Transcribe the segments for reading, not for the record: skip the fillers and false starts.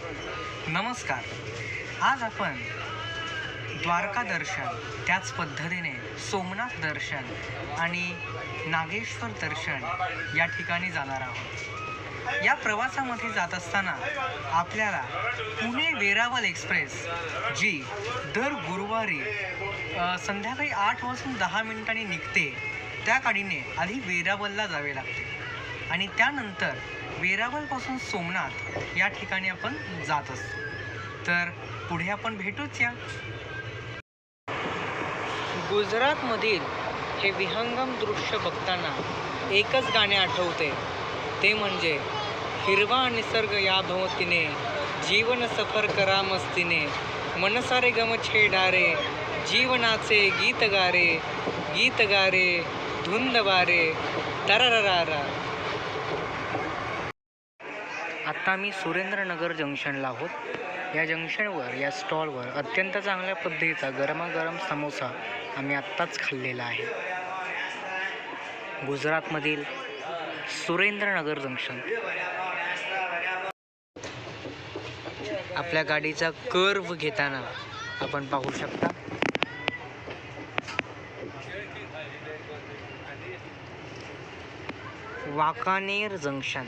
नमस्कार. आज आपण द्वारका दर्शन, त्याच पद्धतीने सोमनाथ दर्शन आणि नागेश्वर दर्शन या ठिकाणी जाणार आहोत. या प्रवासामध्ये जात असताना आपल्याला पुणे वेरावल एक्सप्रेस जी दर गुरुवारी संध्याकाळी 8:10 निघते, त्या गाडीने आधी वेरावलला जावे लागते आणि त्यानंतर वेरावलपासून सोमनाथ या ठिकाणी आपण जात असतो. तर पुढे आपण भेटूच या. गुजरातमधील हे विहंगम दृश्य बघताना एकच गाणे आठवते, ते म्हणजे हिरवा निसर्ग या भोवतीने, जीवन सफर करा मस्तीने, मनसारे गम छेडारे, जीवनाचे गीत गारे, धुंद वारे, तरररारा. आत्ता मी सुरेंद्रनगर जंक्शनला आहोत. या जंक्शनवर, या स्टॉलवर अत्यंत चांगल्या पद्धतीचा गरमागरम समोसा आम्ही आत्ताच खाल्लेला आहे. गुजरातमधील सुरेंद्रनगर जंक्शन. आपल्या गाडीचा कर्व घेताना आपण पाहू शकता. वाकानेर जंक्शन.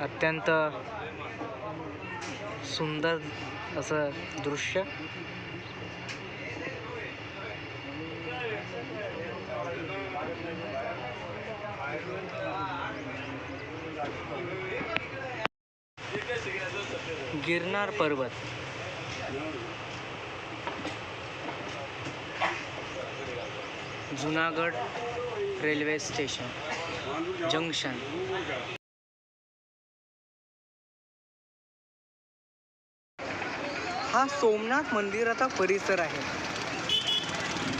अत्यंत सुंदर असं दृश्य. गिरनार पर्वत. Junagadh railway station junction. हा सोमनाथ मंदिराचा परिसर आहे.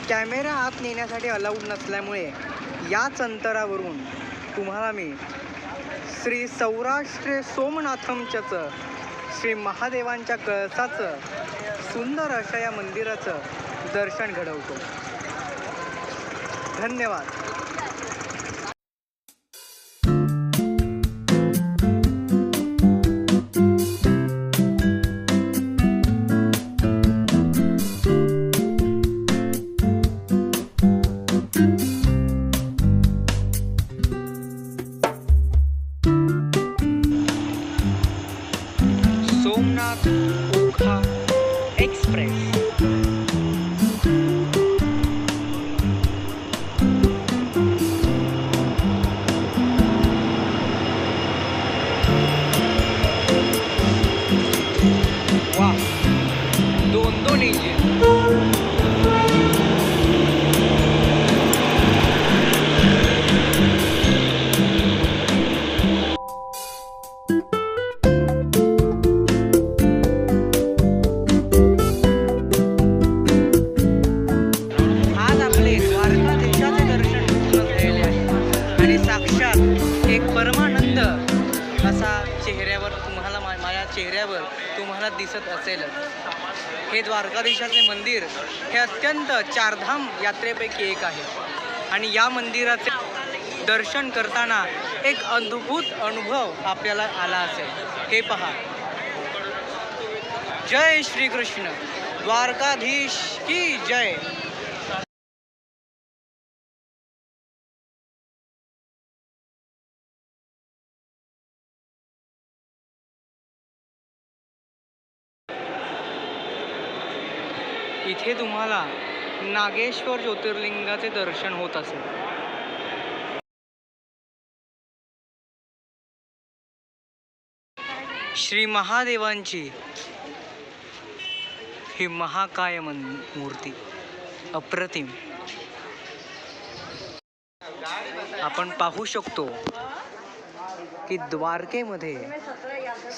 कॅमेरा आत नेण्यासाठी अलाउड नसल्यामुळे याच अंतरावरून तुम्हाला मी श्री सौराष्ट्र सोमनाथमचं, श्री महादेवांच्या कळसाचं, सुंदर अशा या मंदिराचं दर्शन घडवतो. धन्यवाद. सोमनाथ ओखा एक्सप्रेस. वा, दोन इंजिन. आज आपले द्वारकाधीशाचे दर्शन पूर्ण झालेले आहे आणि साक्षात एक परमानंद असा चेहऱ्यावर तुम्हाला, माझ्या चेहऱ्यावर तुम्हाला दिसत असेलच. हे द्वारकाधीशाचे मंदिर हे अत्यंत चारधाम यात्रेपैकी एक आहे आणि या मंदिराचे दर्शन करताना एक अद्भुत अनुभव आपल्याला आला असेल. हे पहा. जय श्री कृष्ण. द्वारकाधीश की जय. इथे तुम्हाला नागेश्वर ज्योतिर्लिंगाचे दर्शन होत असेल. श्री महादेवांची ही महाकाय मूर्ती अप्रतिम. आपण पाहू शकतो की द्वारकेमध्ये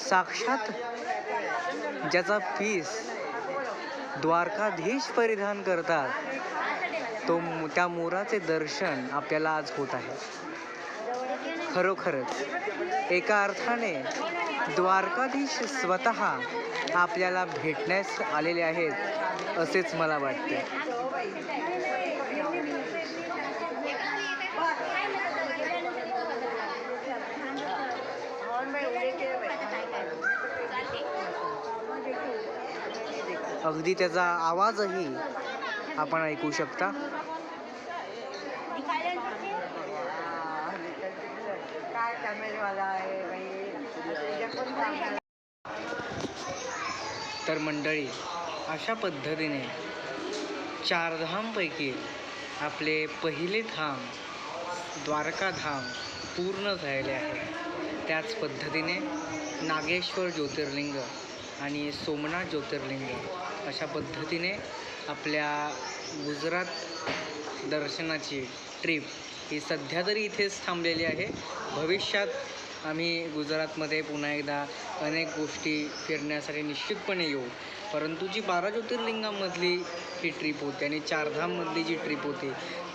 साक्षात ज्याचा पीस द्वारकाधीश परिधान करतात, त्या मोराचे दर्शन आपल्याला आज होत आहे. खरोखरच एका अर्थाने द्वारकाधीश स्वतः आपल्याला भेटण्यास आलेले आहेत असेच मला वाटते. अगदी त्याचा आवाजही आपण ऐकू शकता. तर मंडळी, अशा पद्धतीने चारधामपैकी आपले पहिले धाम द्वारकाधाम पूर्ण झालेले आहे. त्याच पद्धतीने नागेश्वर ज्योतिर्लिंग आणि सोमनाथ ज्योतिर्लिंग अशा पद्धतीने आपल्या गुजरात दर्शनाची ट्रिप ही सध्या तरी इथेच थांबलेली आहे. भविष्यात आम्ही गुजरातमध्ये पुन्हा एकदा अनेक गोष्टी फिरण्यासाठी निश्चितपणे येऊ. परंतु जी 12 ज्योतिर्लिंगांमधली ही ट्रिप होती आणि चारधाममधली जी ट्रिप होती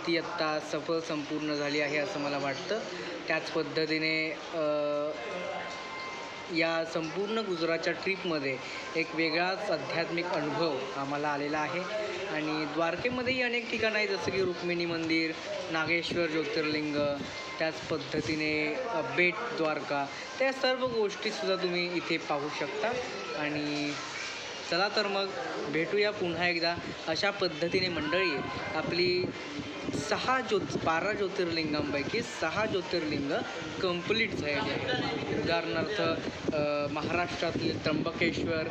ती आत्ता सफल संपूर्ण झाली आहे असं मला वाटतं. त्याच पद्धतीने या संपूर्ण गुजरातच्या ट्रिपमध्ये एक वेगळाच आध्यात्मिक अनुभव आम्हाला आलेला आहे. आणि द्वारकेमध्येही अनेक ठिकाणं आहेत, जसं की रुक्मिणी मंदिर, नागेश्वर ज्योतिर्लिंग, त्याच पद्धतीने बेट द्वारका, त्या सर्व गोष्टीसुद्धा तुम्ही इथे पाहू शकता. आणि चला तर मग भेटूया पुन्हा एकदा. अशा पद्धतीने मंडळी आपली 12 ज्योतिर्लिंगांपैकी 6 ज्योतिर्लिंग कंप्लीट झालेली आहे. उदाहरणार्थ महाराष्ट्रातील त्र्यंबकेश्वर,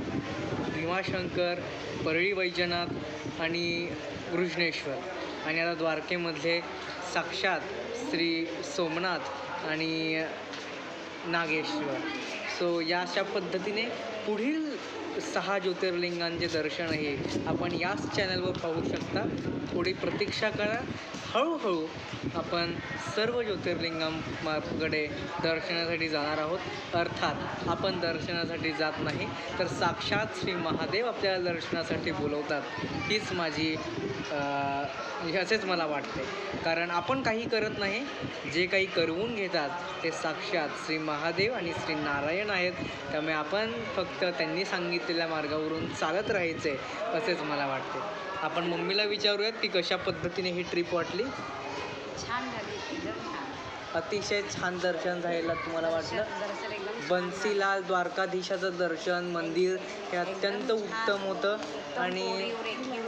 भीमाशंकर, परळी वैजनाथ आणि कृष्णेश्वर. आणि आता द्वारकेमधले साक्षात श्री सोमनाथ आणि नागेश्वर. सो या अशा पद्धतीने पुढील 6 ज्योतिर्लिंगांचे दर्शनही आपण याच चॅनलवर पाहू शकता. थोडी प्रतीक्षा करा. हळूहळू आपण सर्व ज्योतिर्लिंगांकडे दर्शनासाठी जाणार आहोत. अर्थात आपण दर्शनासाठी जात नाही, तर साक्षात श्री महादेव आपल्याला दर्शनासाठी बोलवतात. हीच माझी असेच मला वाटते. कारण आपण काही करत नाही, जे काही करवून घेतात ते साक्षात श्री महादेव आणि श्री नारायण आहेत. त्यामुळे आपण फक्त त्यांनी सांगितलेल्या मार्गावरून चालत राहायचे असेच मला वाटते. आपण मम्मीला विचारूयात की कशा पद्धतीने ही ट्रिप वाटली. छान झाली. अतिशय छान दर्शन झालेलं तुम्हाला वाटलं. बन्सीलाल द्वारकाधीशाचं दर्शन मंदिर हे अत्यंत उत्तम होतं. आणि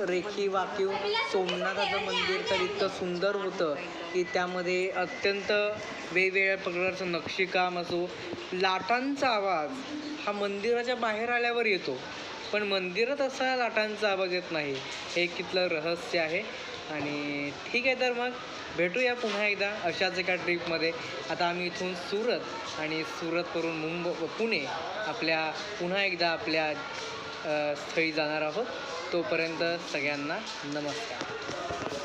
रेखीव वाकीव सोमनाथाचं मंदिर तर इतकं सुंदर होतं की त्यामध्ये अत्यंत वेगवेगळ्या प्रकारचं नक्षीकाम असो. लाटांचा आवाज हा मंदिराच्या बाहेर आल्यावर येतो, पण मंदिरात असा लाटांचा आवाज येत नाही. हे इथलं रहस्य आहे. आणि ठीक आहे, तर मग भेटूया पुन्हा एकदा अशाच एका ट्रिपमध्ये. आता आम्ही इथून सुरत आणि सुरतवरून पुणे पुन्हा एकदा आपल्या स्थळी जाणार आहोत. तोपर्यंत सगळ्यांना नमस्कार.